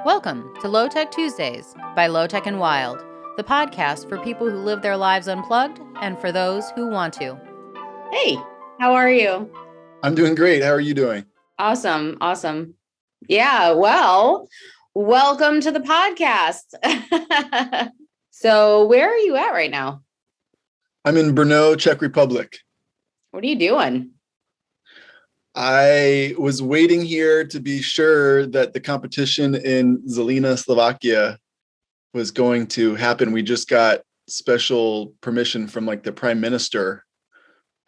Welcome to Lotech Tuesdays by Lotech Wild, the podcast for people who live their lives unplugged and for those who want to. Hey, how are you? I'm doing great. How are you doing? Awesome. Yeah, well, welcome to the podcast. So where are you at right now? I'm in Brno, Czech Republic. What are you doing? I was waiting here to be sure that the competition in Zelina, Slovakia was going to happen. We just got special permission from the prime minister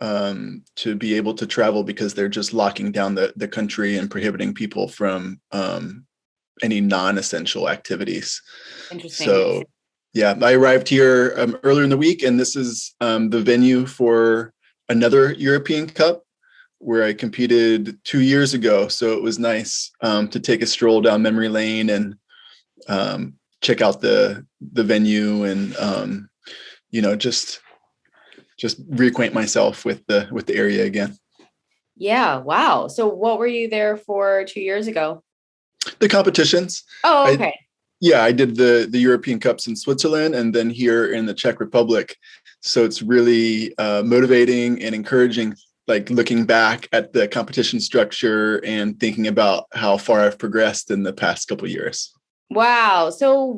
to be able to travel because they're just locking down the country and prohibiting people from any non-essential activities. Interesting. So yeah, I arrived here earlier in the week, and this is the venue for another European Cup where I competed 2 years ago. So it was nice to take a stroll down memory lane and check out the venue and just reacquaint myself with the area again. Yeah. Wow. So what were you there for 2 years ago? The competitions. Oh, okay. I did the European Cups in Switzerland and then here in the Czech Republic. So it's really motivating and encouraging, looking back at the competition structure and thinking about how far I've progressed in the past couple of years. Wow. So,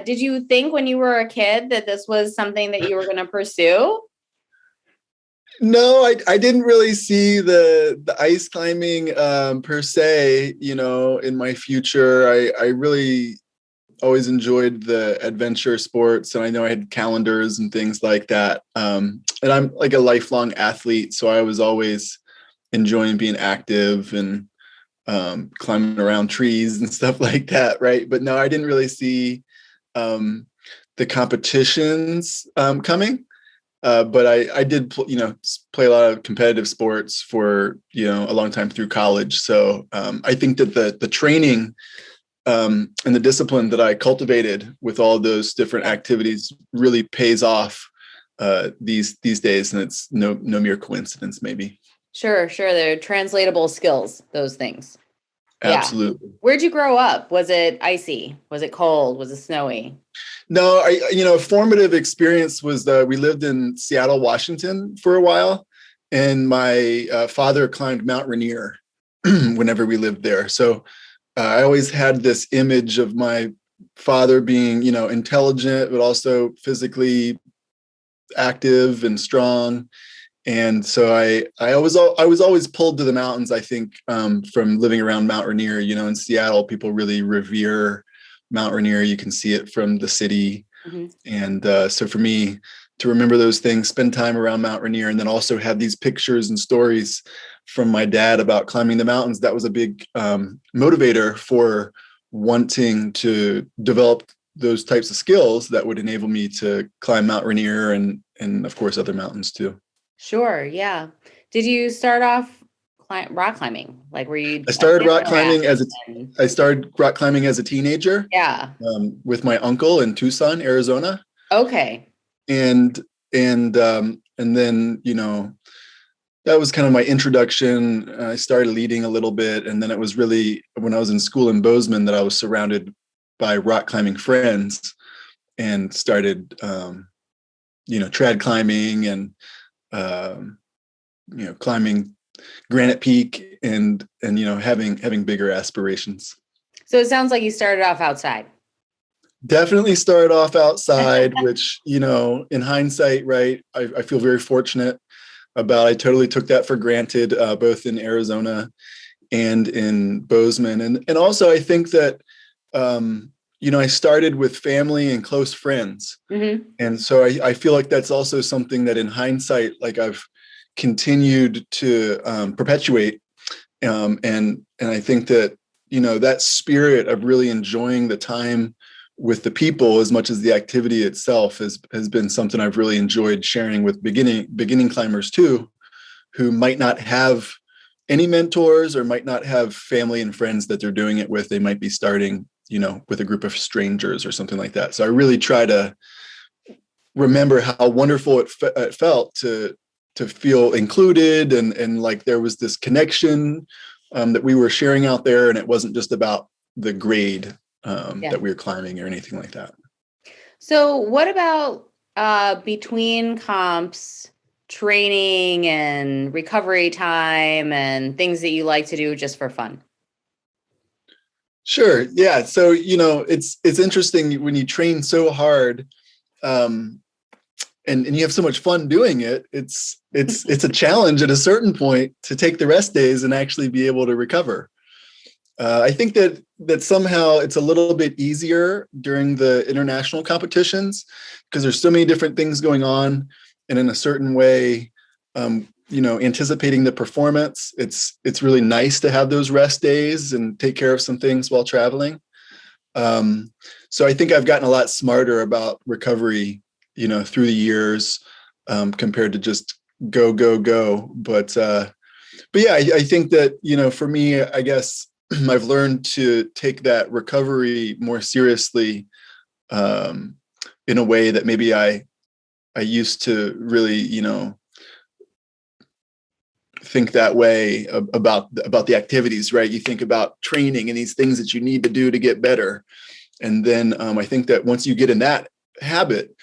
did you think when you were a kid that this was something that you were going to pursue? No, I didn't really see the ice climbing per se, in my future. I really always enjoyed the adventure sports, and I know I had calendars and things like that. And I'm like a lifelong athlete, so I was always enjoying being active and climbing around trees and stuff like that, right? But no, I didn't really see the competitions coming. But I did, play a lot of competitive sports for, a long time through college. So I think that the training and the discipline that I cultivated with all those different activities really pays off these days, and it's no mere coincidence, maybe. Sure. They're translatable skills, those things. Absolutely. Yeah. Where'd you grow up? Was it icy? Was it cold? Was it snowy? No, a formative experience was we lived in Seattle, Washington for a while, and my father climbed Mount Rainier whenever we lived there. So I always had this image of my father being, intelligent, but also physically active and strong. And so I was always pulled to the mountains, I think, from living around Mount Rainier. In Seattle, people really revere Mount Rainier. You can see it from the city. Mm-hmm. And so for me to remember those things, spend time around Mount Rainier, and then also have these pictures and stories from my dad about climbing the mountains, that was a big motivator for wanting to develop those types of skills that would enable me to climb Mount Rainier and of course other mountains too. Sure. Yeah. Did you start off rock climbing? Were you? I started rock climbing as a teenager. Yeah. With my uncle in Tucson, Arizona. Okay. And then, that was kind of my introduction. I started leading a little bit. And then it was really when I was in school in Bozeman that I was surrounded by rock climbing friends and started, trad climbing and, climbing Granite Peak and having bigger aspirations. So it sounds like you started off outside. Definitely started off outside, which, in hindsight, right, I feel very fortunate about. I totally took that for granted, both in Arizona and in Bozeman. And also I think that, I started with family and close friends. Mm-hmm. And so I feel like that's also something that in hindsight, I've continued to perpetuate. And I think that, that spirit of really enjoying the time with the people as much as the activity itself has been something I've really enjoyed sharing with beginning climbers too, who might not have any mentors or might not have family and friends that they're doing it with. They might be starting, with a group of strangers or something like that. So I really try to remember how wonderful it felt to feel included and like there was this connection that we were sharing out there, and it wasn't just about the grade that we were climbing or anything like that. So what about between comps, training and recovery time and things that you like to do just for fun? Sure. Yeah. So, it's interesting when you train so hard, and you have so much fun doing it. It's a challenge at a certain point to take the rest days and actually be able to recover. I think that somehow it's a little bit easier during the international competitions because there's so many different things going on, and in a certain way, anticipating the performance, it's really nice to have those rest days and take care of some things while traveling. So I think I've gotten a lot smarter about recovery, through the years, compared to just go. But yeah, I think that, for me, I guess I've learned to take that recovery more seriously, in a way that maybe I used to really, think that way about the activities, right? You think about training and these things that you need to do to get better. And then I think that once you get in that habit,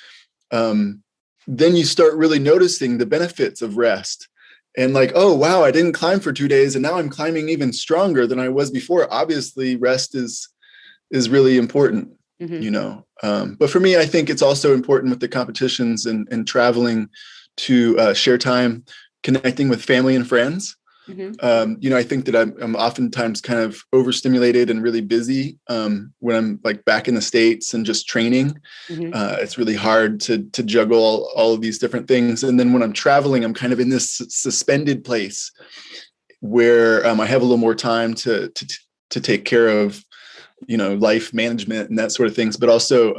then you start really noticing the benefits of rest. And like, oh, wow, I didn't climb for 2 days and now I'm climbing even stronger than I was before. Obviously, rest is really important, But for me, I think it's also important with the competitions and traveling to share time connecting with family and friends. I think that I'm oftentimes kind of overstimulated and really busy when I'm like back in the States and just training. It's really hard to juggle all of these different things. And then when I'm traveling, I'm kind of in this suspended place where I have a little more time to take care of, life management and that sort of things, but also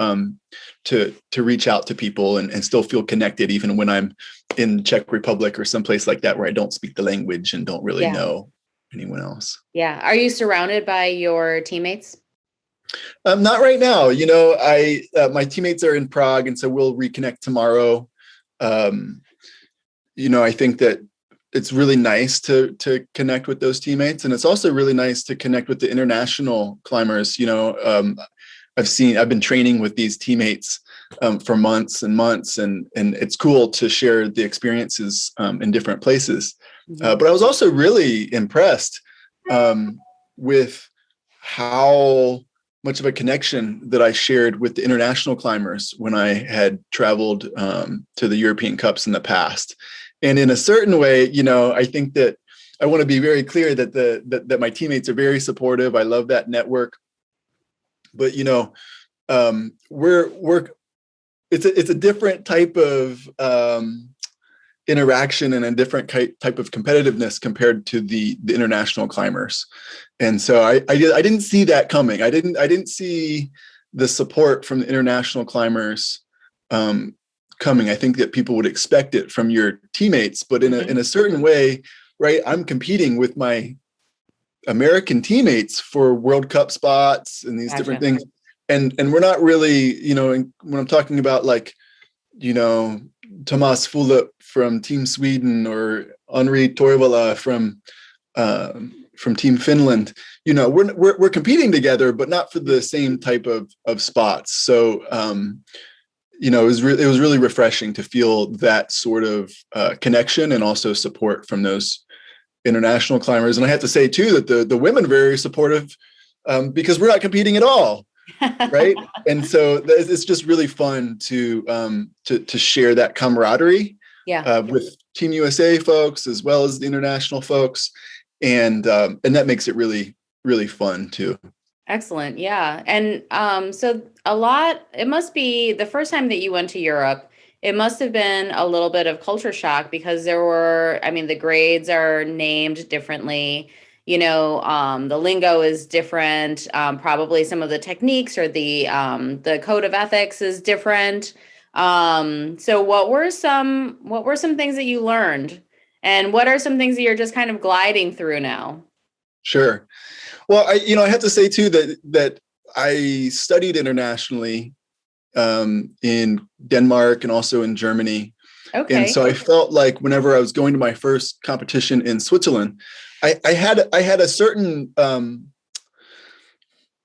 to reach out to people and still feel connected, even when I'm in Czech Republic or someplace like that where I don't speak the language and don't really know anyone else. Yeah. Are you surrounded by your teammates? Not right now. My teammates are in Prague, and so we'll reconnect tomorrow. I think that it's really nice to connect with those teammates, and it's also really nice to connect with the international climbers. I've been training with these teammates for months and months, and it's cool to share the experiences in different places. But I was also really impressed with how much of a connection that I shared with the international climbers when I had traveled to the European Cups in the past. And in a certain way, I think that I want to be very clear that that my teammates are very supportive. I love that network. But it's a different type of interaction and a different type of competitiveness compared to the international climbers. And so I didn't see that coming. I didn't see the support from the international climbers coming. I think that people would expect it from your teammates, but in a certain way, right? I'm competing with my American teammates for World Cup spots and these different things. And we're not really, when I'm talking about like, Thomas Fulop from Team Sweden or Henri Toivola from Team Finland, we're competing together, but not for the same type of spots. So, it was really refreshing to feel that sort of connection and also support from those international climbers. And I have to say too that the women are very supportive because we're not competing at all. Right. And so it's just really fun to share that camaraderie with Team USA folks as well as the international folks. And that makes it really, really fun too. Excellent. Yeah. And so it must be the first time that you went to Europe, it must have been a little bit of culture shock because the grades are named differently. The lingo is different. Probably some of the techniques or the code of ethics is different. So what were some things that you learned, and what are some things that you're just kind of gliding through now? Sure. Well, I have to say too that I studied internationally in Denmark and also in Germany. Okay. And so I felt like whenever I was going to my first competition in Switzerland, I had a certain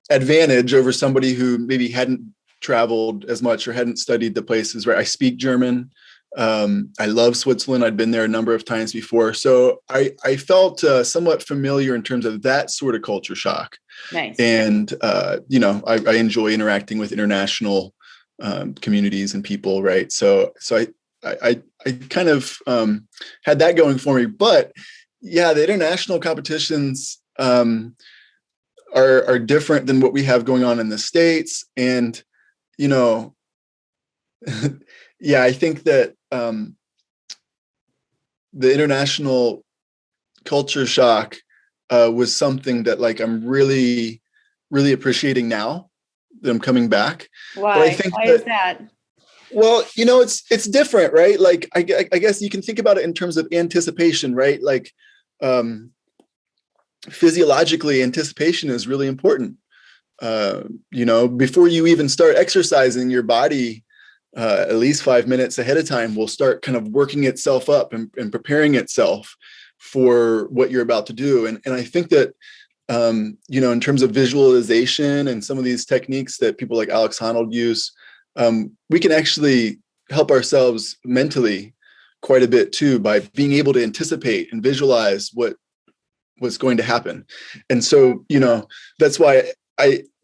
advantage over somebody who maybe hadn't traveled as much or hadn't studied the places, right? I speak German. I love Switzerland. I'd been there a number of times before. So I felt somewhat familiar in terms of that sort of culture shock. Nice. And, I enjoy interacting with international communities and people, right? So I kind of had that going for me. But yeah, the international competitions are different than what we have going on in the States. And, yeah, I think that the international culture shock was something that like I'm really, really appreciating now that I'm coming back. Why? But I think Why is that? Well, it's different, right? Like I guess you can think about it in terms of anticipation, right? Like physiologically, anticipation is really important. Before you even start exercising, your body at least 5 minutes ahead of time will start kind of working itself up and preparing itself for what you're about to do. And I think that, in terms of visualization and some of these techniques that people like Alex Honnold use, we can actually help ourselves mentally quite a bit too, by being able to anticipate and visualize what's going to happen. And so, that's why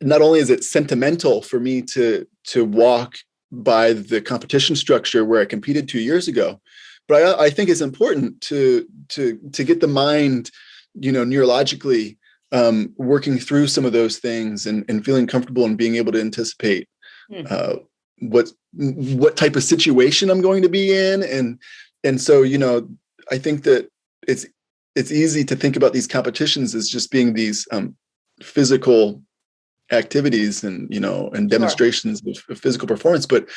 not only is it sentimental for me to walk by the competition structure where I competed 2 years ago, but I think it's important to get the mind, neurologically working through some of those things and feeling comfortable and being able to anticipate what type of situation I'm going to be in. And so, I think that it's easy to think about these competitions as just being these physical activities and demonstrations of physical performance. But,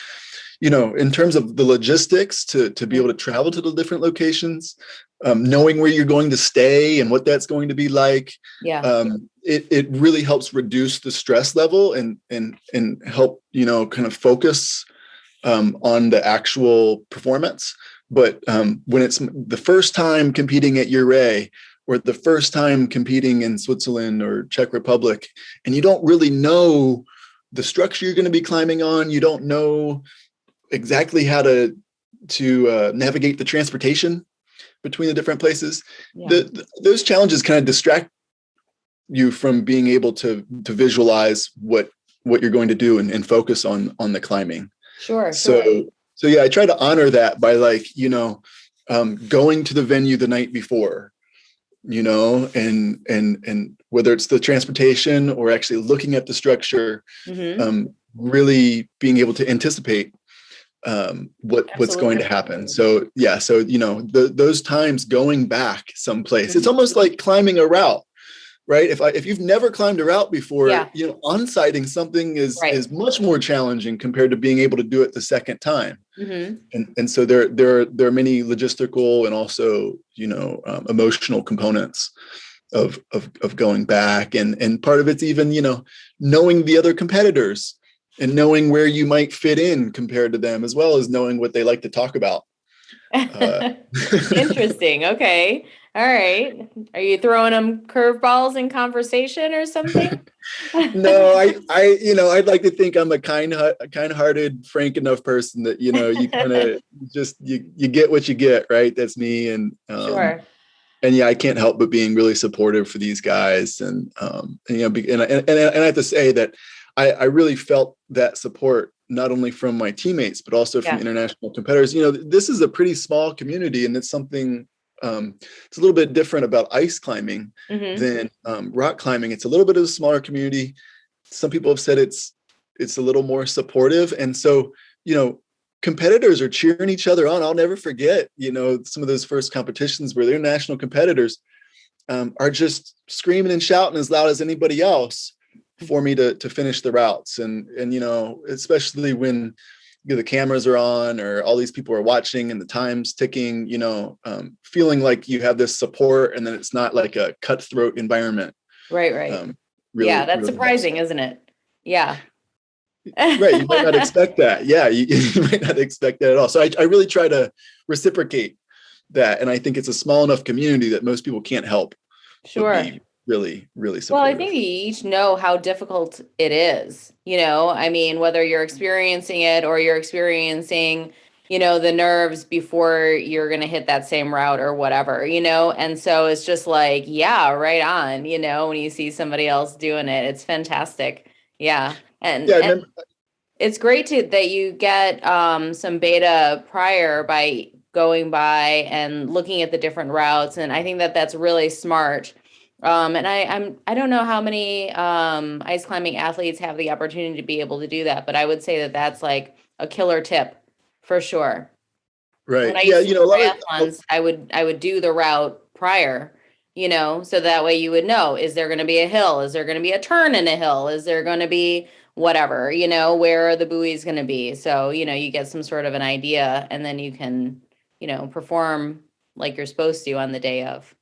in terms of the logistics to be able to travel to the different locations, knowing where you're going to stay and what that's going to be like, it really helps reduce the stress level and help, kind of focus on the actual performance. But when it's the first time competing at Ouray or the first time competing in Switzerland or Czech Republic, and you don't really know the structure you're going to be climbing on, you don't know exactly how to navigate the transportation between the different places, those challenges kind of distract you from being able to visualize what you're going to do and focus on the climbing. Sure. So yeah, I try to honor that by going to the venue the night before, and whether it's the transportation or actually looking at the structure, really being able to anticipate what's going to happen. So yeah, those times going back someplace, it's almost like climbing a route. Right. If you've never climbed a route before, on-sighting something is much more challenging compared to being able to do it the second time. And so there are many logistical and also, emotional components of going back. And part of it's even, knowing the other competitors and knowing where you might fit in compared to them, as well as knowing what they like to talk about. Interesting. Okay. All right. Are you throwing them curveballs in conversation or something? No, I'd like to think I'm a kind-hearted, frank enough person that, you kind of just, you get what you get, right? That's me. And, sure. And yeah, I can't help but being really supportive for these guys. And I have to say that I really felt that support, not only from my teammates, but also from international competitors. This is a pretty small community, and it's something, it's a little bit different about ice climbing than rock climbing. It's a little bit of a smaller community. Some people have said it's a little more supportive. And so, competitors are cheering each other on. I'll never forget, some of those first competitions where their national competitors are just screaming and shouting as loud as anybody else for me to finish the routes. And especially when the cameras are on or all these people are watching and the time's ticking, feeling like you have this support and then it's not like a cutthroat environment. Right. Really, that's really surprising, isn't it? Yeah. Right. You might not expect that. Yeah. You might not expect that at all. So I really try to reciprocate that. And I think it's a small enough community that most people can't help would Sure. be really, really Well, I supportive. think you each know how difficult it is. I mean, whether you're experiencing it or you're experiencing, the nerves before you're going to hit that same route or whatever, and so it's just like, yeah, right on, when you see somebody else doing it, it's fantastic. Yeah. Yeah, I And remember. it's great that you get some beta prior by going by and looking at the different routes, and I think that that's really smart. And I don't know how many ice climbing athletes have the opportunity to be able to do that, but I would say that that's like a killer tip for sure. When Right. I Yeah, used to do a lot of triathlons, I would do the route prior, so that way you would know, is there going to be a hill? Is there going to be a turn in a hill? Is there going to be whatever, where are the buoys going to be? So, you get some sort of an idea, and then you can, perform like you're supposed to on the day of.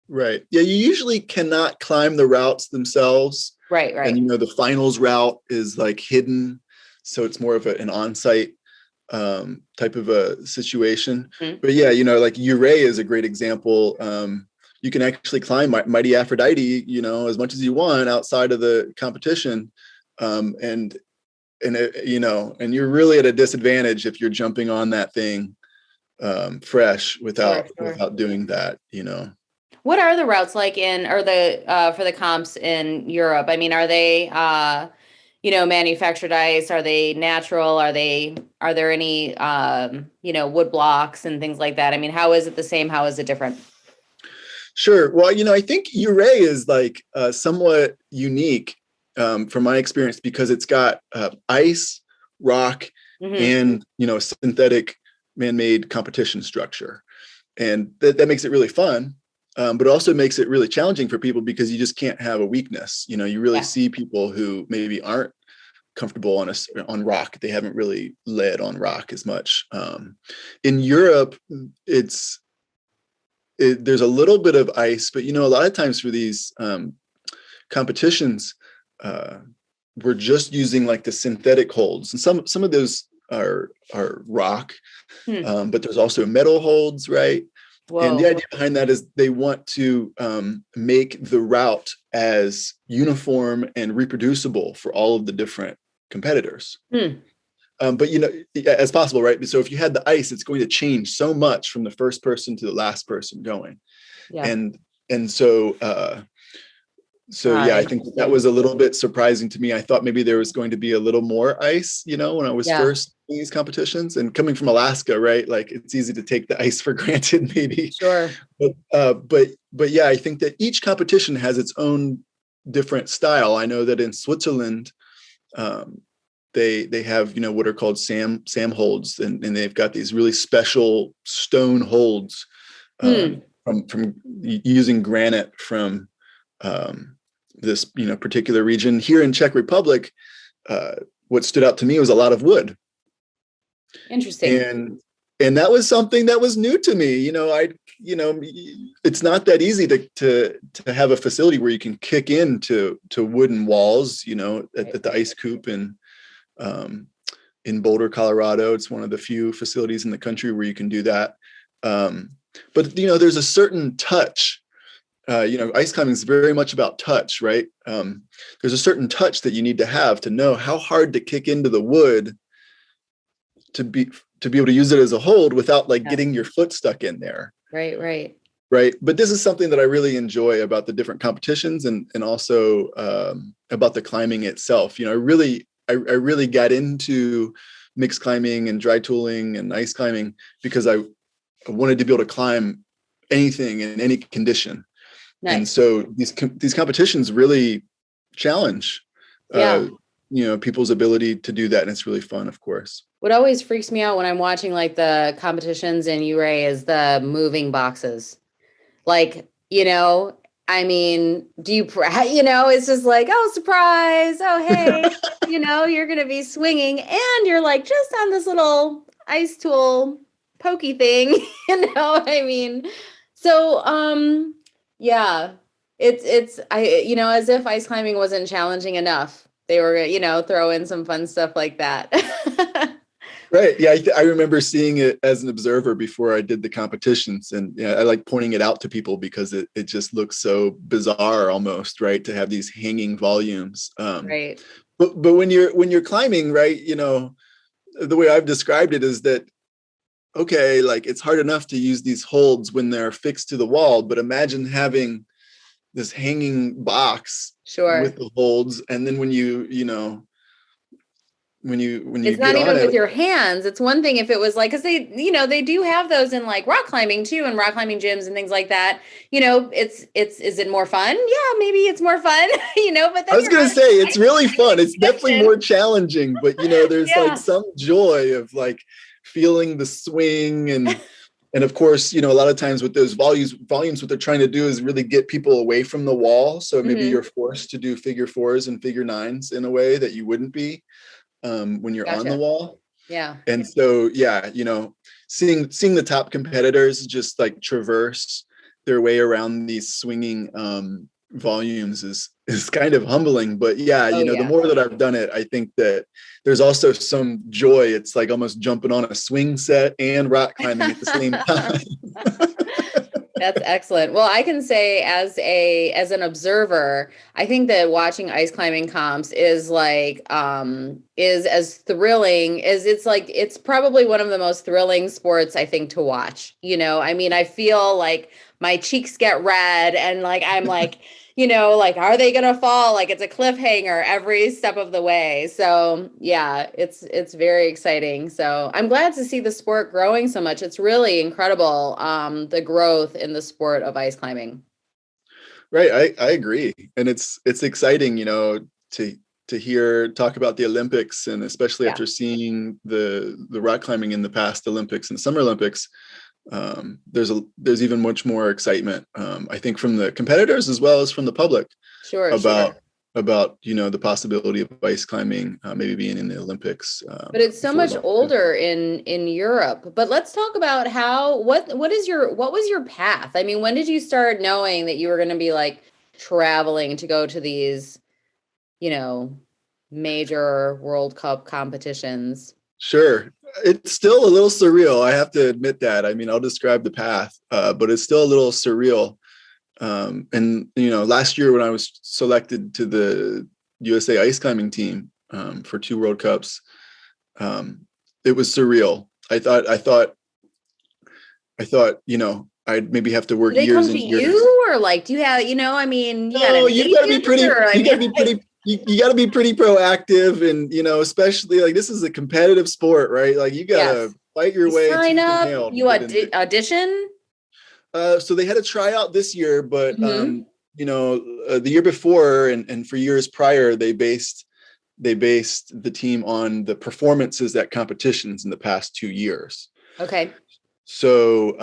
right. Yeah, you usually cannot climb the routes themselves. Right, right. And the finals route is like hidden. So it's more of an on-site type of a situation. Mhm. But yeah, like Ouray is a great example. You can actually climb Mighty Aphrodite, as much as you want outside of the competition. And and you're really at a disadvantage if you're jumping on that thing fresh without Sure. doing that. What are the routes like or the for the comps in Europe? I mean, are they manufactured ice? Are they natural? Are there any wood blocks and things like that? I mean, how is it the same? How is it different? Sure. Well, I think Ouray is like somewhat unique from my experience because it's got ice, rock, Mm-hmm. and synthetic man-made competition structure, and that makes it really fun. But it also makes it really challenging for people because you just can't have a weakness. You really Yeah. see people who maybe aren't comfortable on rock. They haven't really led on rock as much. In Europe, there's a little bit of ice, but a lot of times for these competitions, we're just using like the synthetic holds, and some of those are rock, but there's also metal holds, right? Whoa. And the idea behind that is they want to make the route as uniform and reproducible for all of the different competitors. But as possible, right? So if you had the ice, it's going to change so much from the first person to the last person going. Yeah. And so yeah, I think that was a little bit surprising to me. I thought maybe there was going to be a little more ice, when I was first in these competitions, and coming from Alaska, right? Like it's easy to take the ice for granted, maybe. Sure. But yeah, I think that each competition has its own different style. I know that in Switzerland, they have what are called Sam holds, and they've got these really special stone holds from using granite from this particular region. Here in Czech Republic, what stood out to me was a lot of wood. Interesting. And that was something that was new to me. It's not that easy to have a facility where you can kick into wooden walls. At the Ice Coop in Boulder, Colorado. It's one of the few facilities in the country where you can do that. But there's a certain touch. Ice climbing is very much about touch, right? There's a certain touch that you need to have to know how hard to kick into the wood to be able to use it as a hold without getting your foot stuck in there. Right. But this is something that I really enjoy about the different competitions and also about the climbing itself. I really got into mixed climbing and dry tooling and ice climbing because I wanted to be able to climb anything in any condition. Nice. And so these competitions really challenge people's ability to do that, and it's really fun, of course. What always freaks me out when I'm watching the competitions in Ouray is the moving boxes. I mean, do you, it's just like, oh, surprise. Oh, hey, you're going to be swinging and you're just on this little ice tool pokey thing, I mean, so, yeah, it's, as if ice climbing wasn't challenging enough. They were, throw in some fun stuff like that. Right. Yeah. I remember seeing it as an observer before I did the competitions. And yeah, I like pointing it out to people because it just looks so bizarre almost, right? To have these hanging volumes. Right. But when you're climbing, right, the way I've described it is that, okay, like it's hard enough to use these holds when they're fixed to the wall, but imagine having this hanging box Sure. with the holds. And then when you It's get not on even with it, your hands. It's one thing if it was like, because they do have those in like rock climbing too, and rock climbing gyms and things like that. Is it more fun? Yeah, maybe it's more fun, but I then was you're going to on say it's really fun. It's definitely position. more challenging, but there's like Yeah. some joy of like feeling the swing and of course, a lot of times with those volumes, what they're trying to do is really get people away from the wall. So maybe Hmm. you're forced to do figure fours and figure nines in a way that you wouldn't be when you're on the Gotcha. wall. Yeah. And so, yeah, seeing the top competitors just like traverse their way around these swinging volumes is kind of humbling. But yeah, Oh the yeah. more that I've done it, I think that there's also some joy. It's like almost jumping on a swing set and rock climbing at the same time. That's excellent. Well, I can say as an observer, I think that watching ice climbing comps is as thrilling as it's probably one of the most thrilling sports I think to watch. I mean, I feel like my cheeks get red and like I'm like, like are they gonna fall? Like it's a cliffhanger every step of the way. So yeah, it's very exciting. So I'm glad to see the sport growing so much. It's really incredible, the growth in the sport of ice climbing. Right. I agree. And it's exciting, to hear talk about the Olympics, and especially Yeah. after seeing the rock climbing in the past Olympics and Summer Olympics. There's even much more excitement, I think, from the competitors as well as from the public Sure, about sure. the possibility of ice climbing maybe being in the Olympics But it's so before much long. older in Europe. But let's talk about what was your path? I mean, when did you start knowing that you were going to be like traveling to go to these, you know, major World Cup competitions? Sure. It's still a little surreal. I have to admit that. I mean, I'll describe the path, but it's still a little surreal. And last year when I was selected to the USA ice climbing team for 2 World Cups, it was surreal. I thought, I'd maybe have to Do work they years come to and years. you or like do you have, I mean, you got No, an you've got to be agent pretty. or I You got to mean be like pretty. You got to be pretty proactive, and especially like this is a competitive sport, right? Like you got to yes. fight your You way sign tooth and up, nail to you get in there. audition. So they had a tryout this year, but Hmm. the year before and for years prior, they based the team on the performances at competitions in the past 2 years. Okay. So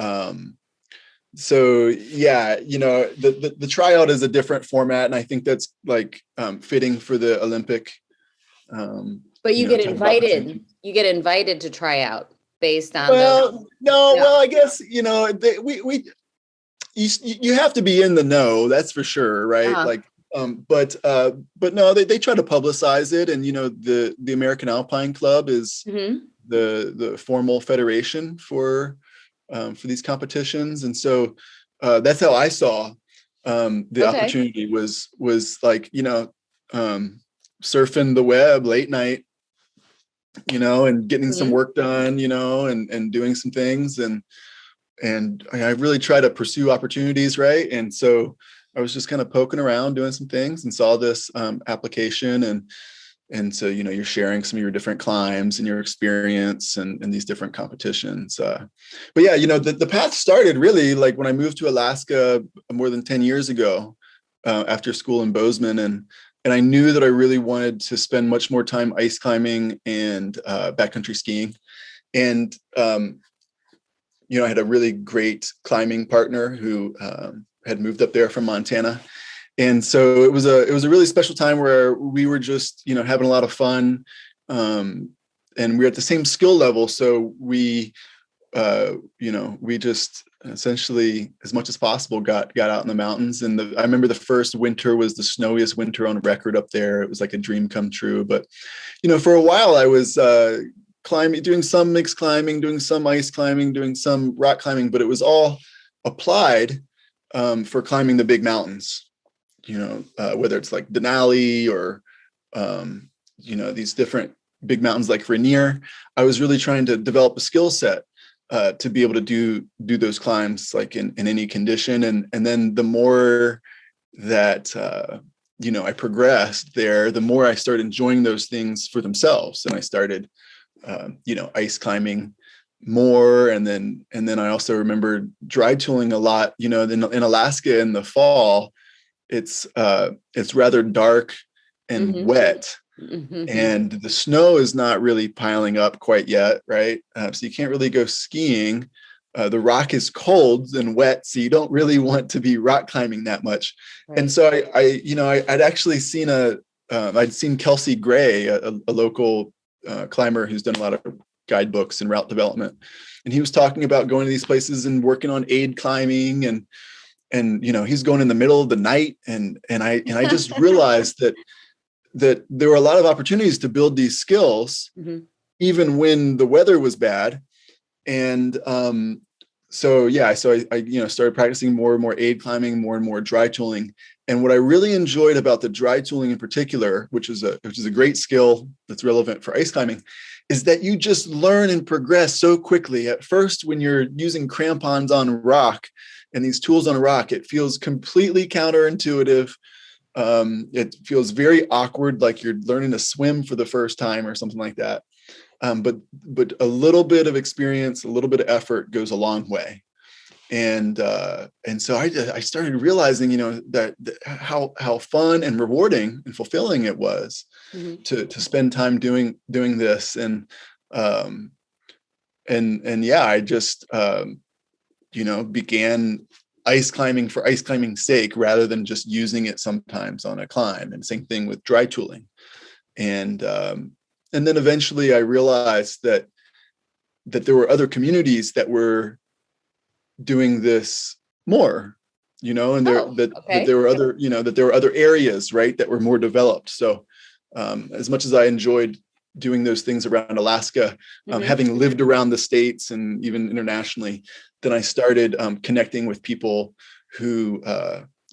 so yeah, the tryout is a different format, and I think that's like fitting for the Olympic But type of opportunity. you get invited to try out based on those. Well, no, No. well, I guess we you have to be in the know, that's for sure, right? Uh-huh. Like, but no, they try to publicize it, and the American Alpine Club is Hmm. the formal federation for these competitions, and so that's how I saw the Okay. opportunity was like surfing the web late night, and getting some Hmm. work done, and doing some things, and I really try to pursue opportunities, right? And so I was just kind of poking around doing some things and saw this application, and so you're sharing some of your different climbs and your experience and these different competitions. But yeah, the path started really like when I moved to Alaska more than 10 years ago after school in Bozeman, and I knew that I really wanted to spend much more time ice climbing and backcountry skiing. And I had a really great climbing partner who had moved up there from Montana. And so it was a really special time where we were just, having a lot of fun. And we were at the same skill level. So we just essentially as much as possible got out in the mountains. And I remember the first winter was the snowiest winter on record up there. It was like a dream come true. But, for a while I was climbing, doing some mixed climbing, doing some ice climbing, doing some rock climbing, but it was all applied for climbing the big mountains, whether it's like Denali or, these different big mountains like Rainier. I was really trying to develop a skill set to be able to do those climbs like in any condition. And then the more that, I progressed there, the more I started enjoying those things for themselves. And I started, ice climbing more. And then I also remember dry tooling a lot, in Alaska in the fall, it's rather dark and wet. Mm-hmm. And the snow is not really piling up quite yet, right? So you can't really go skiing. The rock is cold and wet, so you don't really want to be rock climbing that much. Right. And so I'd actually seen I'd seen Kelsey Gray, a local climber who's done a lot of guidebooks and route development, and he was talking about going to these places and working on aid climbing, and he's going in the middle of the night, and I just realized that there were a lot of opportunities to build these skills, even when the weather was bad. And so I started practicing more and more aid climbing, more and more dry tooling. And what I really enjoyed about the dry tooling in particular, which is a great skill that's relevant for ice climbing, is that you just learn and progress so quickly. At first, when you're using crampons on rock and these tools on rock, it feels completely counterintuitive. It feels very awkward, like you're learning to swim for the first time or something like that. But a little bit of experience, a little bit of effort goes a long way. And so I started realizing, that how fun and rewarding and fulfilling it was to spend time doing this. And I just, began ice climbing for ice climbing's sake rather than just using it sometimes on a climb. And same thing with dry tooling. And then eventually I realized that there were other communities that were doing this more, and that there were other, that there were other areas, right, that were more developed. So as much as I enjoyed doing those things around Alaska, having lived around the States and even internationally, then I started connecting with people who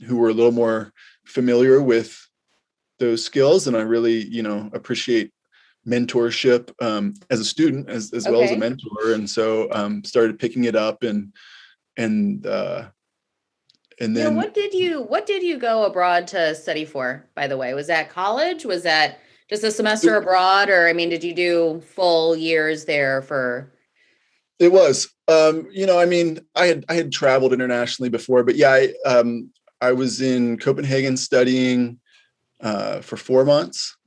were a little more familiar with those skills. And I really, appreciate mentorship as a student as well as a mentor. And so started picking it up and then what did you go abroad to study for, by the way? Was that college? Was that just a semester abroad? Or, did you do full years there for? It was, I had traveled internationally before, but I was in Copenhagen studying for 4 months.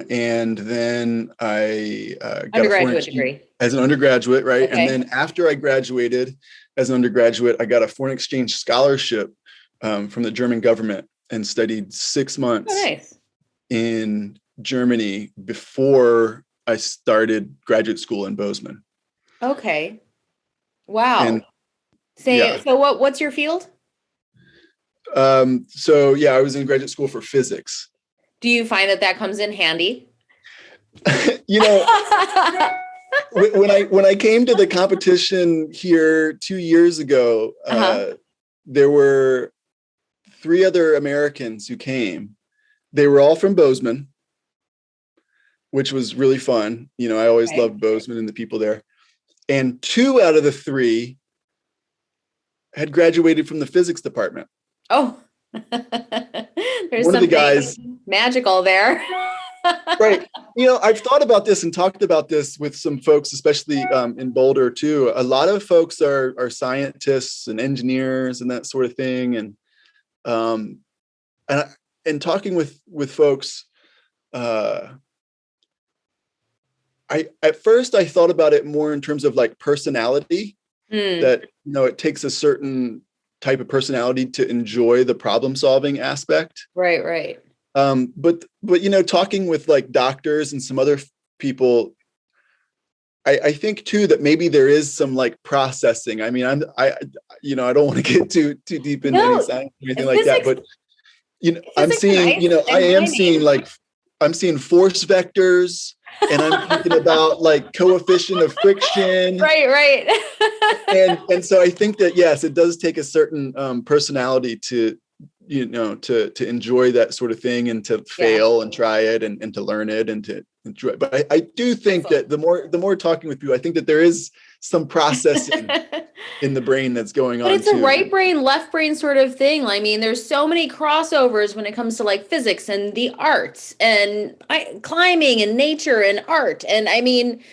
And then I got undergraduate degree as an undergraduate, right? Okay. And then after I graduated as an undergraduate, I got a foreign exchange scholarship from the German government and studied 6 months in Germany before I started graduate school in Bozeman. Okay. Wow. So what's your field? I was in graduate school for physics. Do you find that comes in handy? When I came to the competition here 2 years ago, there were 3 other Americans who came. They were all from Bozeman, which was really fun. I always loved Bozeman and the people there. And 2 out of the 3 had graduated from the physics department. Oh, there's one of the guys magical there. Right. I've thought about this and talked about this with some folks, especially in Boulder too. A lot of folks are scientists and engineers and that sort of thing. And talking with folks, at first I thought about it more in terms of like personality, that, it takes a certain type of personality to enjoy the problem solving aspect. Right. But talking with like doctors and some other people, I think too that maybe there is some like processing. I don't want to get too deep into any science or anything like that, but I'm seeing force vectors. and I'm thinking about like coefficient of friction. Right. And so I think that, yes, it does take a certain personality to, to enjoy that sort of thing, and to fail and try it, and to learn it, and to enjoy it. But I do think that the more talking with you, I think that there is some processing in the brain that's going on. But it's a right brain, left brain sort of thing. I mean, there's so many crossovers when it comes to like physics and the arts and climbing and nature and art. And I mean,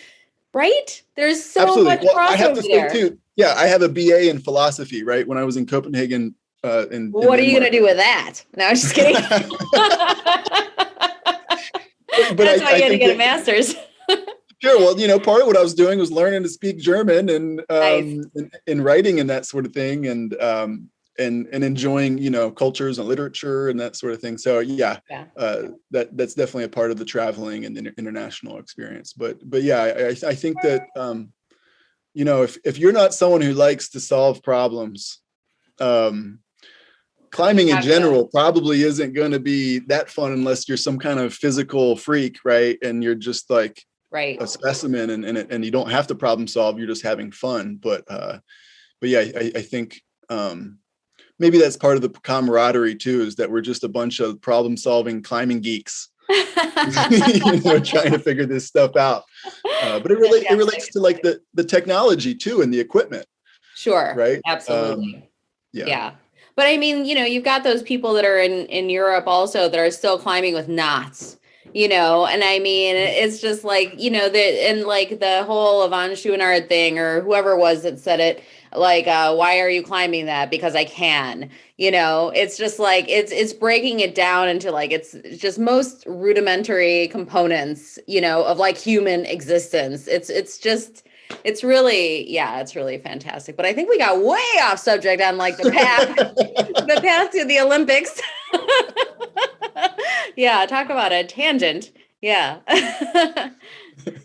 right? There's so much crossover I have to there. say too, I have a BA in philosophy, right? When I was in Copenhagen. What are you going to do with that? No, I'm just kidding. but That's why you had to get a master's. Sure. Well, part of what I was doing was learning to speak German, and in writing and that sort of thing, and enjoying, cultures and literature and that sort of thing. So that's definitely a part of the traveling and the international experience. But I think that if you're not someone who likes to solve problems, climbing in general probably isn't going to be that fun unless you're some kind of physical freak, right? And you're just like a specimen, and you don't have to problem solve. You're just having fun. But I think maybe that's part of the camaraderie too, is that we're just a bunch of problem solving climbing geeks, trying to figure this stuff out. But it relates to like the technology too, and the equipment. Sure. Right. Absolutely. Yeah. But I mean, you've got those people that are in Europe also that are still climbing with knots, and I mean, it's just like, and like the whole Yvonne Chouinard thing, or whoever it was that said it, like, why are you climbing that? Because I can, it's just like, it's breaking it down into like, it's just most rudimentary components, of like human existence. It's really fantastic. But I think we got way off subject on like the path to the Olympics. Yeah, talk about a tangent. Yeah.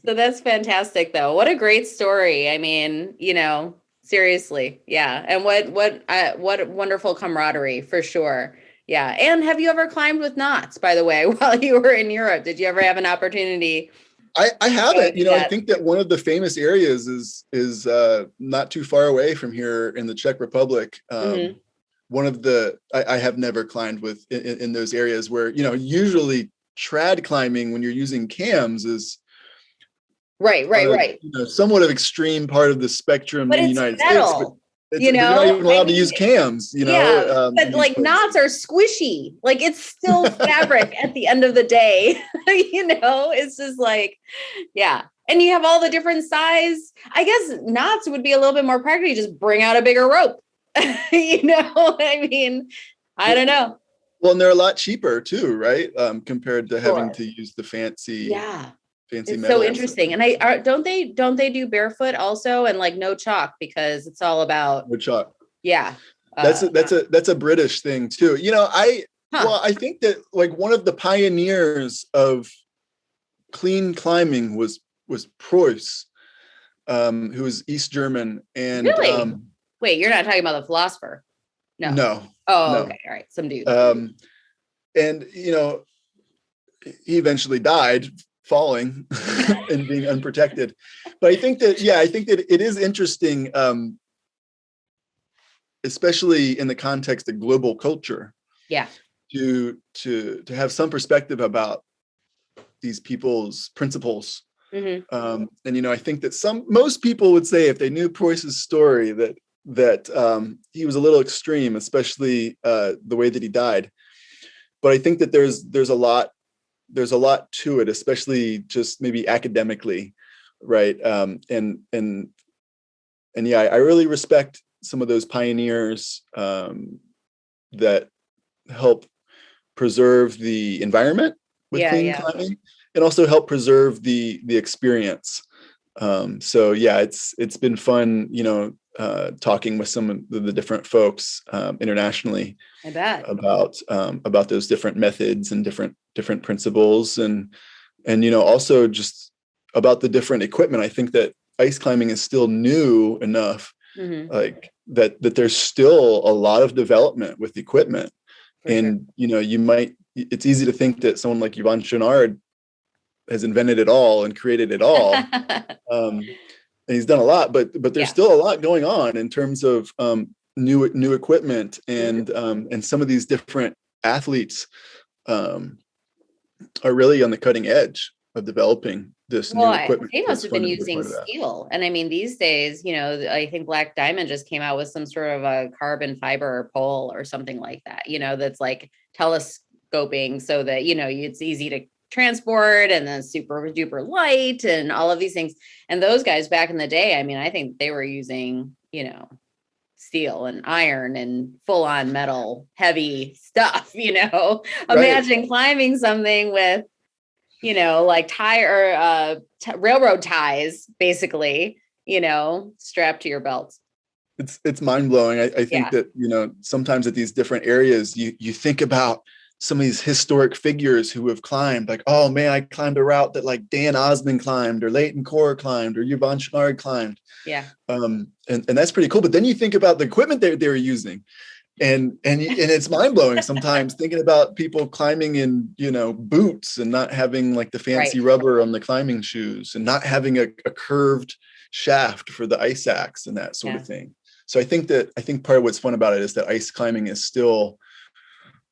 So that's fantastic though. What a great story. I mean, seriously. Yeah. And what wonderful camaraderie for sure. Yeah. And have you ever climbed with knots, by the way, while you were in Europe? Did you ever have an opportunity? I haven't. I think that one of the famous areas is not too far away from here in the Czech Republic. One of I have never climbed with in those areas where, usually trad climbing when you're using cams is right. Somewhat of extreme part of the spectrum in the United metal. States. But you're not even allowed to use cams, Yeah, but like knots are squishy. Like it's still fabric at the end of the day. It's just like, yeah. And you have all the different size. I guess knots would be a little bit more practical. You just bring out a bigger rope. I mean, I don't know. Well, and they're a lot cheaper too, right? Compared to having to use the fancy. Yeah. Fancy it's metals. So interesting. And don't they do barefoot also, and like no chalk, because it's all about no chalk. Yeah. That's a British thing too. I think that like one of the pioneers of clean climbing was Preuss, who was East German. And really? Wait, you're not talking about the philosopher? No. Oh, no. Okay. All right. Some dude. And he eventually died falling and being unprotected. But I think that it is interesting, especially in the context of global culture. Yeah. To have some perspective about these people's principles. Mm-hmm. And I think that most people would say, if they knew Preuss's story, that he was a little extreme, especially the way that he died. But I think that there's a lot to it, especially just maybe academically, right? And I really respect some of those pioneers that help preserve the environment with clean climbing, and also help preserve the experience. So it's been fun, talking with some of the different folks internationally. I bet. About those different methods and different principles, and also just about the different equipment. I think that ice climbing is still new enough, like that there's still a lot of development with equipment. For and sure. It's easy to think that someone like Yvonne Chouinard has invented it all and created it all. And he's done a lot, but there's still a lot going on in terms of new equipment and some of these different athletes are really on the cutting edge of developing this new equipment. They must have been using steel. And I mean, these days, I think Black Diamond just came out with some sort of a carbon fiber pole or something like that, that's like telescoping so that, it's easy to transport and then super duper light and all of these things. And those guys back in the day, I mean, I think they were using, steel and iron and full on metal, heavy stuff, imagine climbing something with, like railroad ties, basically, strapped to your belts. It's mind blowing. I think that, sometimes at these different areas, you think about some of these historic figures who have climbed, like, oh man, I climbed a route that like Dan Osmond climbed or Leighton Core climbed or Yvonne Chouinard climbed. Yeah. And that's pretty cool. But then you think about the equipment they were using. And it's mind blowing sometimes thinking about people climbing in, boots and not having like the fancy rubber on the climbing shoes and not having a curved shaft for the ice axe and that sort of thing. So I think part of what's fun about it is that ice climbing is still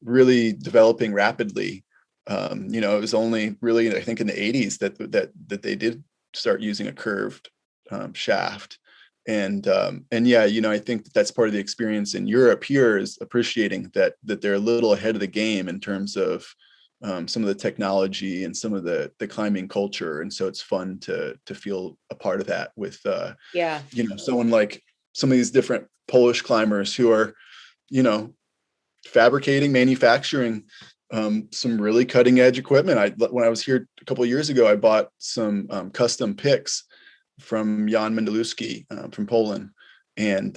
really developing rapidly. It was only really, I think, in the 80s that they did start using a curved shaft. And I think that's part of the experience in Europe here is appreciating that they're a little ahead of the game in terms of some of the technology and some of the climbing culture. And so it's fun to feel a part of that with, someone like some of these different Polish climbers who are, manufacturing some really cutting edge equipment. When I was here a couple of years ago, I bought some custom picks from Jan Mendelewski from Poland, and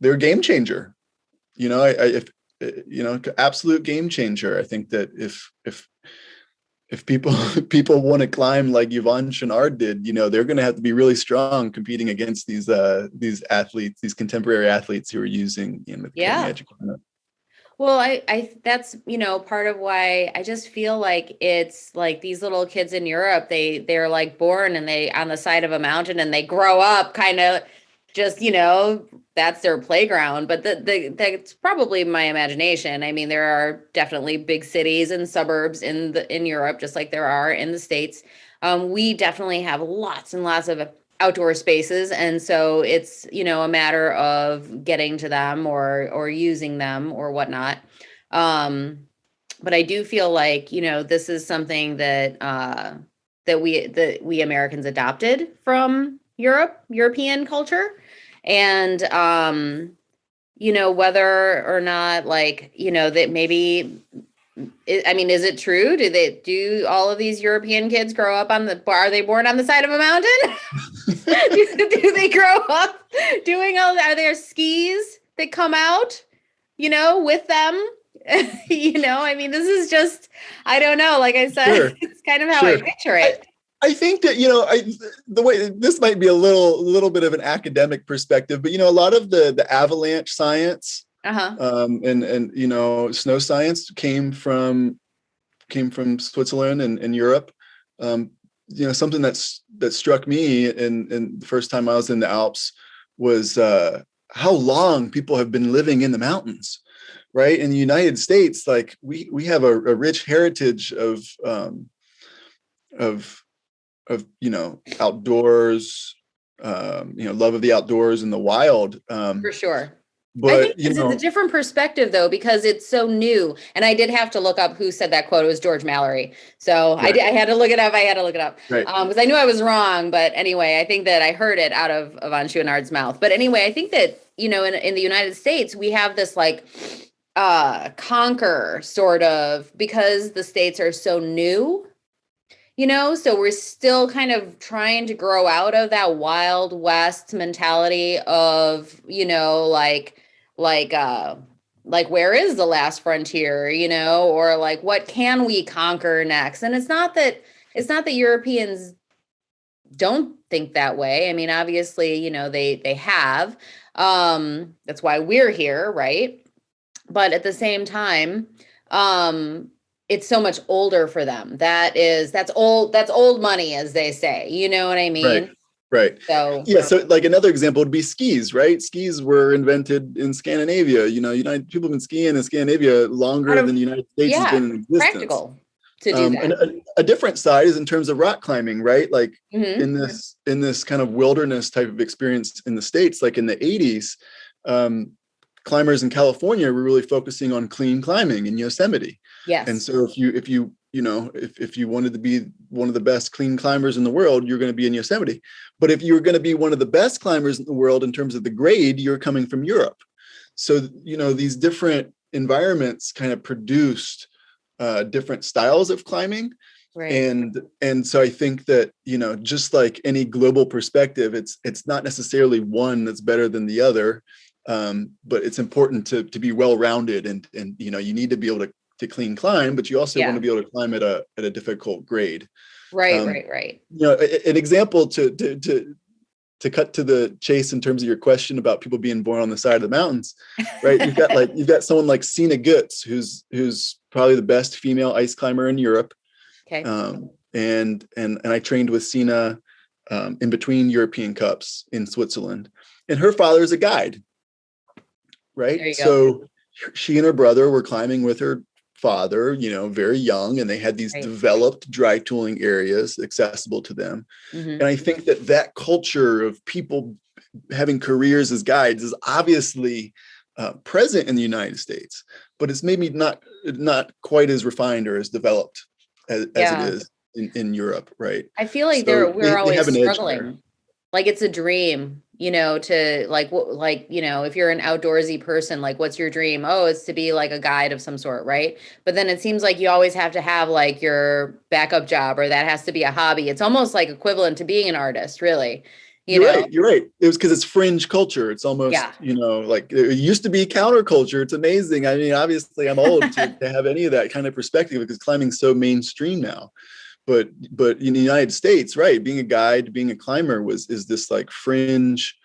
they're a game changer. Absolute game changer. I think that if people want to climb like Yvonne Chouinard did, they're going to have to be really strong competing against these athletes, these contemporary athletes who are using cutting edge equipment. Well, I that's, part of why I just feel like it's like these little kids in Europe, they're like born and they on the side of a mountain and they grow up kind of just, that's their playground. But that's probably my imagination. I mean, there are definitely big cities and suburbs in Europe, just like there are in the States. We definitely have lots and lots of outdoor spaces. And so it's, a matter of getting to them or using them or whatnot. But I do feel like, this is something that we Americans adopted from European culture. And, whether or not that maybe, is it true? Do all of these European kids grow up are they born on the side of a mountain? do they grow up doing are there skis that come out, with them? This is just, I don't know. Like I said, It's kind of how I picture it. I think that, the way this might be a little bit of an academic perspective, but, a lot of the avalanche science and snow science came from Switzerland and Europe. Something that struck me in the first time I was in the Alps was how long people have been living in the mountains, right? In the United States, like we have a rich heritage of outdoors, love of the outdoors and the wild. For sure. But I think it's a different perspective though, because it's so new. And I did have to look up who said that quote. It was George Mallory. So I had to look it up. Right. Because I knew I was wrong. But anyway, I think that I heard it out of Yvonne Chouinard's mouth. But anyway, I think that, in the United States, we have this conquer sort of, because the states are so new. So we're still kind of trying to grow out of that Wild West mentality of, where is the last frontier, or like, what can we conquer next? And it's not that Europeans don't think that way. I mean, obviously, they have, that's why we're here. Right. But at the same time, it's so much older for them. That's old money, as they say. You know what I Right. mean? Right. So Yeah. So like another example would be skis, right? Skis were invented in Scandinavia. United people have been skiing in Scandinavia out longer than of the United States has yeah, been in existence. practical to do And that. a different side is in terms of rock climbing, right? Like Hmm. in this kind of wilderness type of experience in the States, like in the 80s, um, climbers in California were really focusing on clean climbing in Yosemite. And Yes. so if you wanted to be one of the best clean climbers in the world, you're going to be in Yosemite. But if you're going to be one of the best climbers in the world in terms of the grade, you're coming from Europe. So, these different environments kind of produced different styles of climbing. Right. And so I think that, just like any global perspective, it's not necessarily one that's better than the other. But it's important to be well-rounded, and you need to be able to clean climb, but you also want Yeah. to be able to climb at a difficult grade. Right. Um, Right. an example to cut to the chase in terms of your question about people being born on the side of the mountains, right? You've got someone like Sina Gutz, who's probably the best female ice climber in Europe. Okay. And I trained with Sina in between European Cups in Switzerland, and her father is a guide, There right? you go. So she and her brother were climbing with her father, very young, and they had these Right. developed dry tooling areas accessible to them. Hmm. And I think that culture of people having careers as guides is obviously present in the United States, but it's maybe not quite as refined or as developed as it Yeah. is in Europe, right? I feel like So we're they always have an edge there. struggling. Like it's a dream, to like what like, if you're an outdoorsy person, like what's your dream? Oh, it's to be like a guide of some sort, right? But then it seems like you always have to have like your backup job, or that has to be a hobby. It's almost like equivalent to being an artist, really. You You're know? right. You're right. It was because it's fringe culture. It's almost, Yeah. like it used to be counterculture. It's amazing. I mean, obviously, I'm old to have any of that kind of perspective because climbing's so mainstream now. But in the United States, right, being a guide, being a climber is this like fringe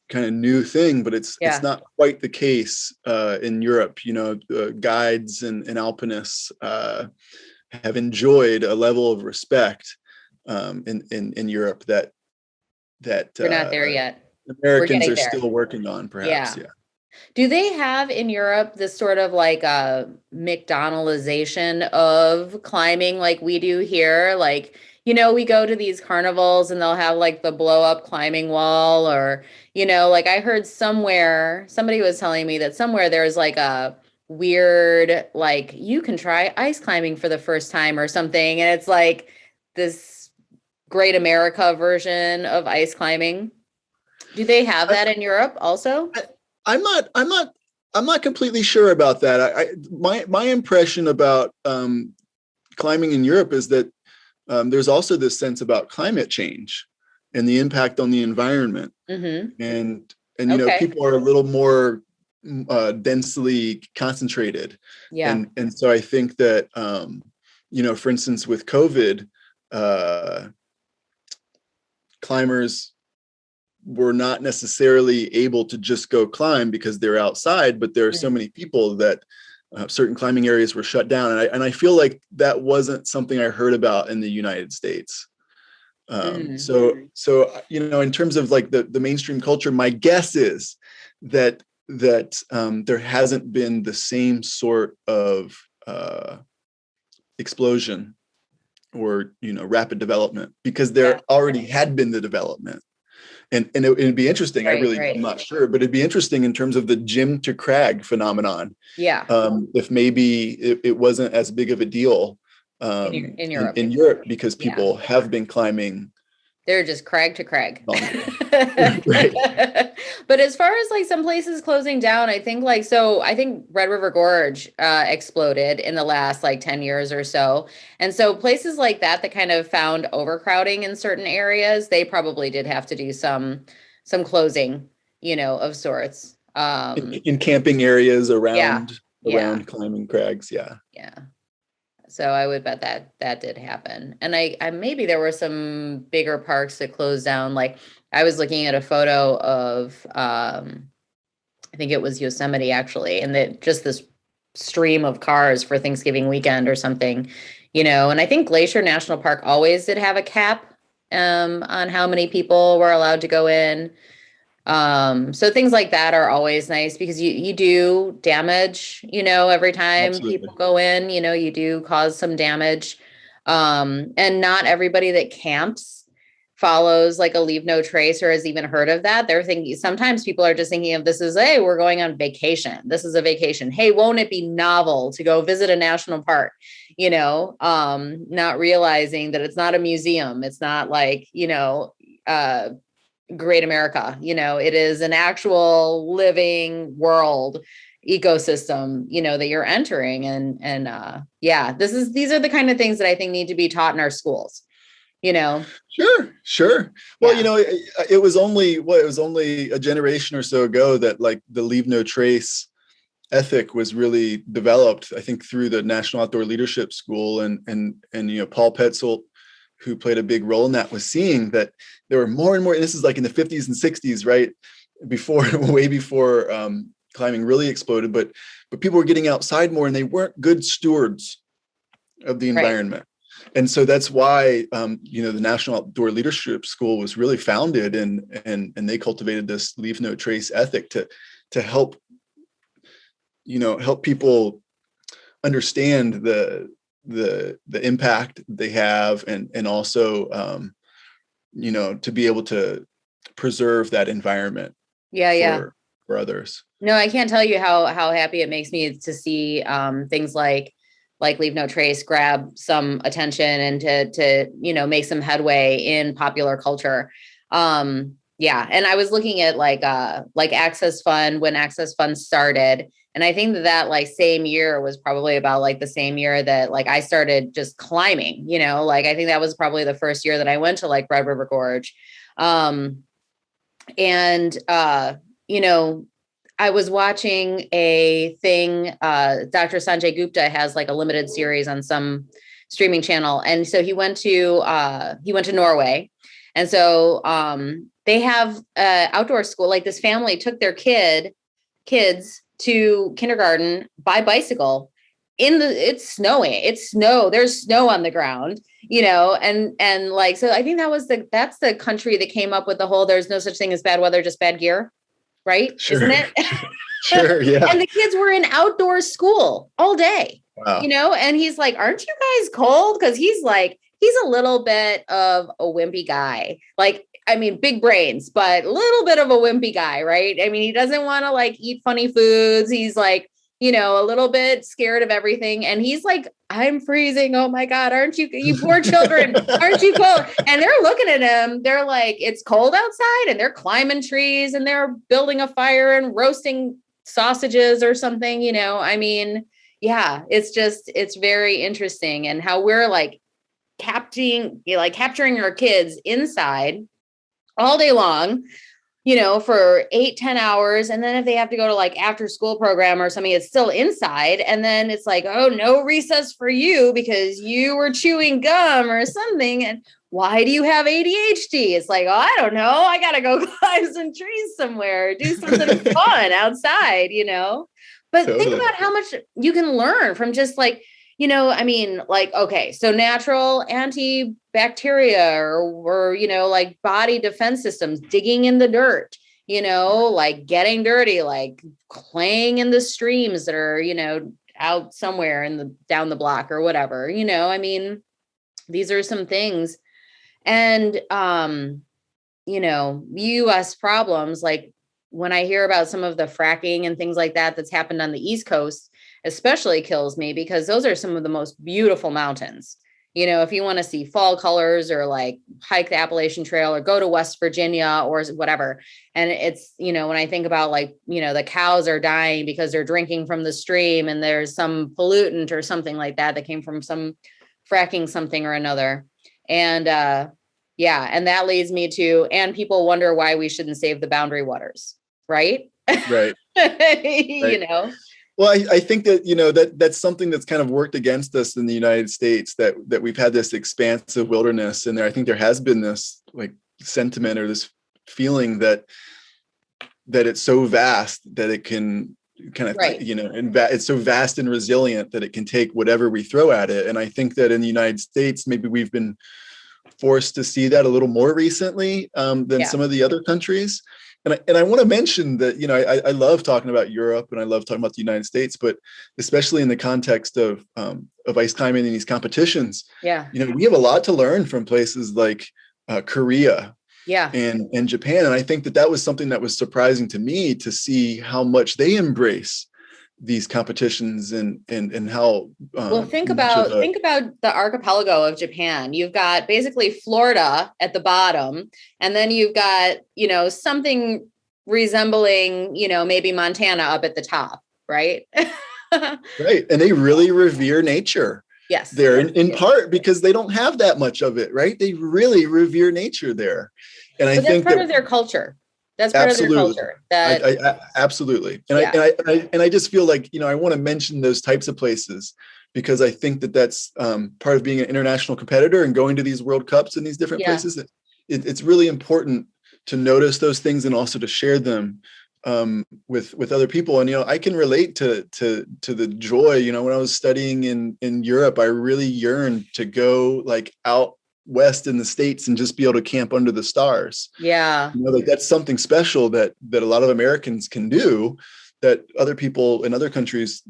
kind of new thing, but it's Yeah. not quite the case in Europe. Guides and alpinists have enjoyed a level of respect in Europe that We're not there yet. We're Americans getting are there. still working on, perhaps. Yeah. Yeah. Do they have in Europe this sort of like a McDonaldization of climbing like we do here? Like, we go to these carnivals and they'll have like the blow up climbing wall, or, like I heard somewhere, somebody was telling me that somewhere there's like a weird, like you can try ice climbing for the first time or something. And it's like this Great America version of ice climbing. Do they have that in Europe also? I'm not completely sure about that. My impression about climbing in Europe is that there's also this sense about climate change and the impact on the environment, Mm-hmm. and Okay. people are a little more densely concentrated, Yeah. and so I think that for instance, with COVID, climbers were not necessarily able to just go climb because they're outside, but there are so many people that certain climbing areas were shut down. And I feel like that wasn't something I heard about in the United States. So in terms of like the mainstream culture, my guess is that there hasn't been the same sort of explosion or rapid development because there already had been the development. And it'd be interesting. I'm not sure, but it'd be interesting in terms of the gym to crag phenomenon. Yeah. If maybe it wasn't as big of a deal In Europe. in Europe because people have been climbing. They're just crag to crag. Right. But as far as like some places closing down, I think Red River Gorge exploded in the last like 10 years or so. And so places like that kind of found overcrowding in certain areas, they probably did have to do some closing, of sorts. In camping areas Yeah. around climbing crags. Yeah. Yeah. So I would bet that did happen. And I maybe there were some bigger parks that closed down. Like I was looking at a photo of I think it was Yosemite actually, and that just this stream of cars for Thanksgiving weekend or something, and I think Glacier National Park always did have a cap on how many people were allowed to go in. So things like that are always nice because you do damage, every time Absolutely. people go in, you do cause some damage. And not everybody that camps follows like a leave no trace or has even heard of that. They're thinking, sometimes people are just thinking of this as, hey, we're going on vacation. This is a vacation. Hey, won't it be novel to go visit a national park? Not realizing that it's not a museum. It's not like, Great America, it is an actual living world ecosystem, that you're entering. And these are the kind of things that I think need to be taught in our schools, Sure. Well, it was only a generation or so ago that like the leave no trace ethic was really developed, I think, through the National Outdoor Leadership School and Paul Petzold, who played a big role in that, was seeing that there were more and more, and this is like in the 50s and 60s, right? Way before climbing really exploded, but people were getting outside more and they weren't good stewards of the environment. Right. And so that's why, the National Outdoor Leadership School was really founded and they cultivated this leave no trace ethic to help people understand the impact they have and also to be able to preserve that environment for others. No, I can't tell you how happy it makes me to see things like leave no trace grab some attention and to make some headway in popular culture. And I was looking at like Access Fund when Access Fund started. And I think that like same year was probably about like the same year that like I started just climbing, like I think that was probably the first year that I went to like Red River Gorge. I was watching a thing, Dr. Sanjay Gupta has like a limited series on some streaming channel. And so he went to Norway. And so they have outdoor school, like this family took their kids to kindergarten by bicycle there's snow on the ground, and like, so I think that's the country that came up with the whole, there's no such thing as bad weather, just bad gear. Right. Sure. Isn't it? Sure. Yeah. And the kids were in outdoor school all day, wow. And he's like, aren't you guys cold? Cause he's a little bit of a wimpy guy. Like, I mean, big brains, but a little bit of a wimpy guy, right? I mean, he doesn't want to like eat funny foods. He's like, a little bit scared of everything. And he's like, I'm freezing. Oh my God. Aren't you poor children? Aren't you cold? And they're looking at him. They're like, it's cold outside, and they're climbing trees and they're building a fire and roasting sausages or something, I mean, yeah, it's very interesting. And how we're like capturing our kids inside all day long, for 8-10 hours. And then if they have to go to like after school program or something, it's still inside. And then it's like, oh, no recess for you because you were chewing gum or something. And why do you have ADHD? It's like, oh, I don't know. I got to go climb some trees somewhere, do something fun outside, But totally. Think about how much you can learn from just like, I mean, like, okay, so natural antibacteria or like body defense systems, digging in the dirt, like getting dirty, like playing in the streams that are, out somewhere down the block or whatever, I mean, these are some things. And, US problems, like when I hear about some of the fracking and things like that that's happened on the East Coast, especially kills me because those are some of the most beautiful mountains. If you want to see fall colors or like hike the Appalachian Trail or go to West Virginia or whatever. And it's, when I think about like, the cows are dying because they're drinking from the stream and there's some pollutant or something like that came from some fracking something or another. And and that leads me to, and people wonder why we shouldn't save the boundary waters, right? Right. Right. Well, I think that, that's something that's kind of worked against us in the United States, that we've had this expansive wilderness in there. I think there has been this like sentiment or this feeling that it's so vast that it can kind of, Right. and it's so vast and resilient that it can take whatever we throw at it. And I think that in the United States, maybe we've been forced to see that a little more recently than some of the other countries. And I want to mention that, I love talking about Europe and I love talking about the United States, but especially in the context of ice climbing and these competitions, we have a lot to learn from places like Korea and Japan. And I think that was something that was surprising to me, to see how much they embrace these competitions and how think about the archipelago of Japan. You've got basically Florida at the bottom, and then you've got something resembling maybe Montana up at the top, right? Right. And they really revere nature. Yes, there in part because they don't have that much of it, right? They really revere nature there, and I think that's part of their culture. That's part of their culture. I absolutely. And I just feel like, I want to mention those types of places because I think that that's part of being an international competitor and going to these World Cups in these different places. It's really important to notice those things and also to share them with other people. And, I can relate to the joy, when I was studying in Europe, I really yearned to go like out west in the States and just be able to camp under the stars. Like that's something special that a lot of Americans can do that other people in other countries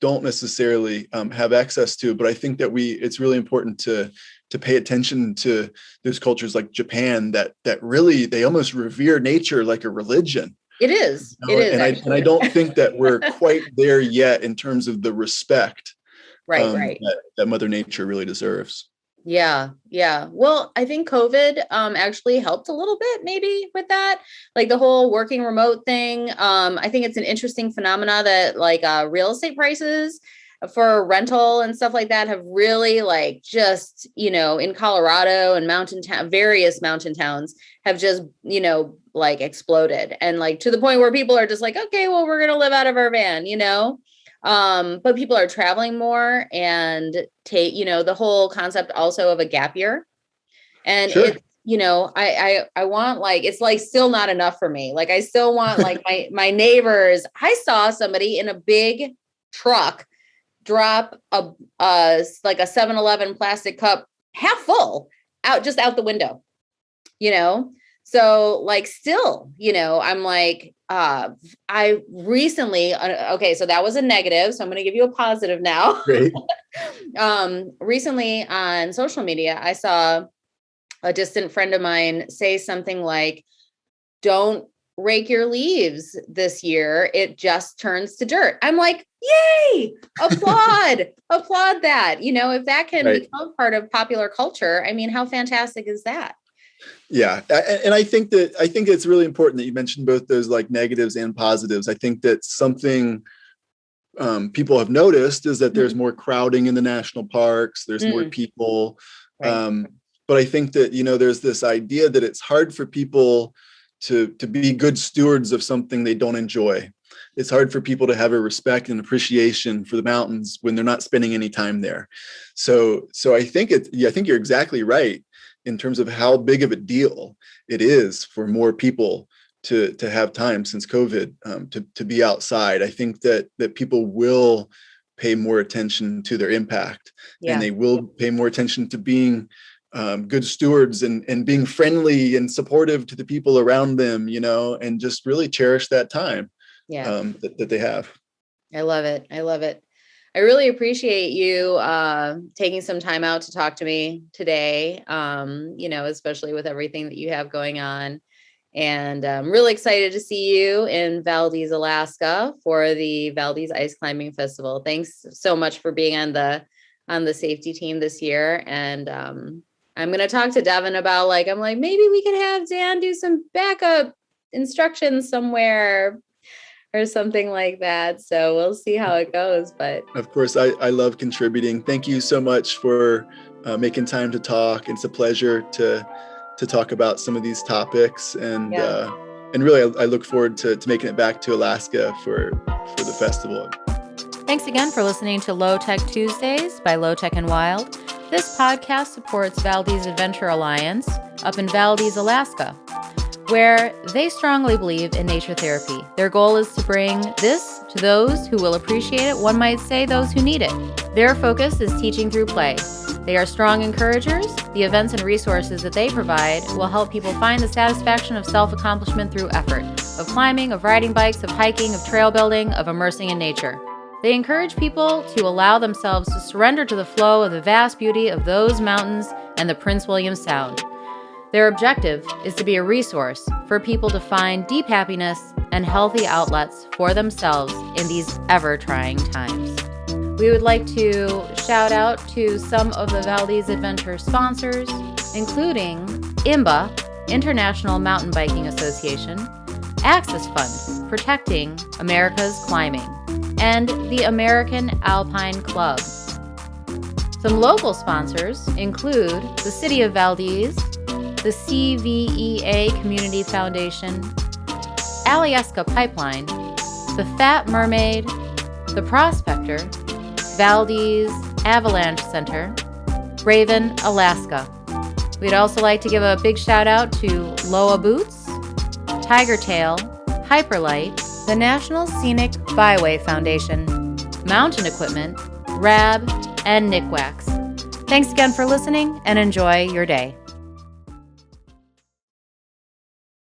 don't necessarily have access to. But I think that it's really important to pay attention to those cultures like Japan that really, they almost revere nature like a religion. It is. It is. And I don't think that we're quite there yet in terms of the respect that Mother Nature really deserves. Yeah. Well, I think COVID actually helped a little bit maybe with that, like the whole working remote thing. I think it's an interesting phenomena that like real estate prices for rental and stuff like that have really like just, in Colorado and various mountain towns have just, like exploded. And like to the point where people are just like, okay, well, we're going to live out of our van, but people are traveling more and take, the whole concept also of a gap year. And it's, I want like, it's like still not enough for me. Like, I still want like my neighbors. I saw somebody in a big truck drop like a 7-Eleven plastic cup half full out the window, So like, still, I'm like, I recently, okay, so that was a negative. So I'm going to give you a positive now. Great. Recently on social media, I saw a distant friend of mine say something like, don't rake your leaves this year. It just turns to dirt. I'm like, yay, applaud that. If that can become part of popular culture, I mean, how fantastic is that? Yeah. And I think it's really important that you mentioned both those like negatives and positives. I think that something people have noticed is that there's more crowding in the national parks. There's more people. But I think that, there's this idea that it's hard for people to be good stewards of something they don't enjoy. It's hard for people to have a respect and appreciation for the mountains when they're not spending any time there. So I think I think you're exactly right in terms of how big of a deal it is for more people to have time since COVID to be outside. I think that people will pay more attention to their impact, and they will pay more attention to being good stewards and being friendly and supportive to the people around them, and just really cherish that time that they have. I love it. I really appreciate you taking some time out to talk to me today, especially with everything that you have going on. And I'm really excited to see you in Valdez, Alaska for the Valdez Ice Climbing Festival. Thanks so much for being on the safety team this year. And I'm going to talk to Devin about maybe we could have Dan do some backup instructions somewhere or something like that. So we'll see how it goes. But of course, I love contributing. Thank you so much for making time to talk. It's a pleasure to talk about some of these topics. And really, I look forward to making it back to Alaska for the festival. Thanks again for listening to Lotech Tuesdays by Lotech Wild. This podcast supports Valdez Adventure Alliance up in Valdez, Alaska. where they strongly believe in nature therapy. Their goal is to bring this to those who will appreciate it, one might say those who need it. Their focus is teaching through play. They are strong encouragers. The events and resources that they provide will help people find the satisfaction of self-accomplishment through effort, of climbing, of riding bikes, of hiking, of trail building, of immersing in nature. They encourage people to allow themselves to surrender to the flow of the vast beauty of those mountains and the Prince William Sound. Their objective is to be a resource for people to find deep happiness and healthy outlets for themselves in these ever-trying times. We would like to shout out to some of the Valdez Adventure sponsors, including IMBA, International Mountain Biking Association, Access Fund, Protecting America's Climbing, and the American Alpine Club. Some local sponsors include the City of Valdez, the CVEA Community Foundation, Alyeska Pipeline, the Fat Mermaid, the Prospector, Valdez Avalanche Center, Raven, Alaska. We'd also like to give a big shout out to Loa Boots, Tiger Tail, Hyperlight, the National Scenic Byway Foundation, Mountain Equipment, RAB, and Nick Wax. Thanks again for listening and enjoy your day.